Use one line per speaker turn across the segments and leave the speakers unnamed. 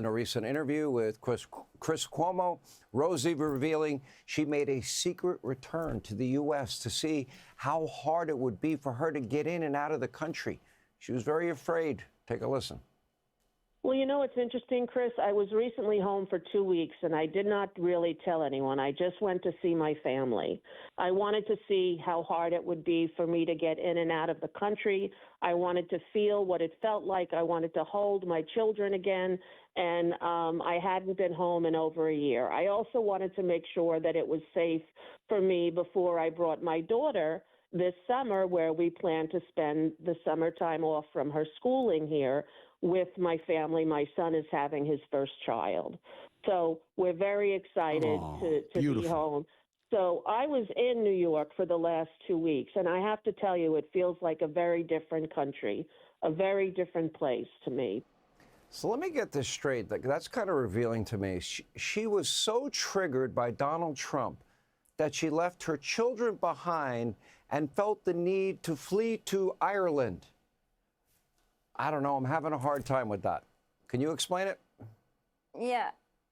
in a recent interview with Chris Cuomo, Rosie revealing she made a secret return to the U.S. to see how hard it would be for her to get in and out of the country. She was very afraid. Take a listen.
Well, you know, it's interesting, Chris. I was recently home for 2 weeks, and I did not really tell anyone. I just went to see my family. I wanted to see how hard it would be for me to get in and out of the country. I wanted to feel what it felt like. I wanted to hold my children again, and I hadn't been home in over a year. I also wanted to make sure that it was safe for me before I brought my daughter this summer, where we plan to spend the summertime off from her schooling here with my family. My son is having his first child. So we're very excited to be home. So I was in New York for the last 2 weeks, and I have to tell you, it feels like a very different country, a very different place to me.
So let me get this straight. That's kind of revealing to me. She was so triggered by Donald Trump that she left her children behind and felt the need to flee to Ireland. I don't know. I'm having a hard time with that. Can you explain it?
Yeah.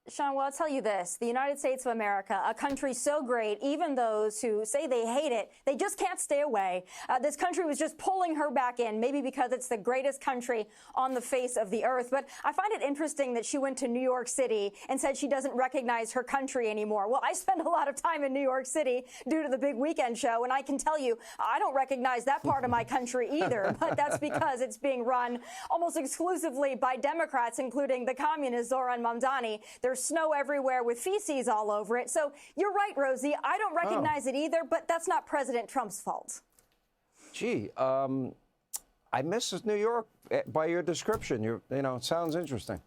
Sean, well, I'll tell you this. The United States of America, a country so great, even those who say they hate it, they just can't stay away. This country was just pulling her back in, maybe because it's the greatest country on the face of the earth. But I find it interesting that she went to New York City and said she doesn't recognize her country anymore. Well, I spend a lot of time in New York City due to the big weekend show, and I can tell you I don't recognize that part of my country either. But that's because it's being run almost exclusively by Democrats, including the communist Zoran Mamdani. There's snow everywhere with feces all over it. So you're right, Rosie. I don't recognize it either, but that's not President Trump's fault.
Gee, I miss New York by your description. You know, it sounds interesting.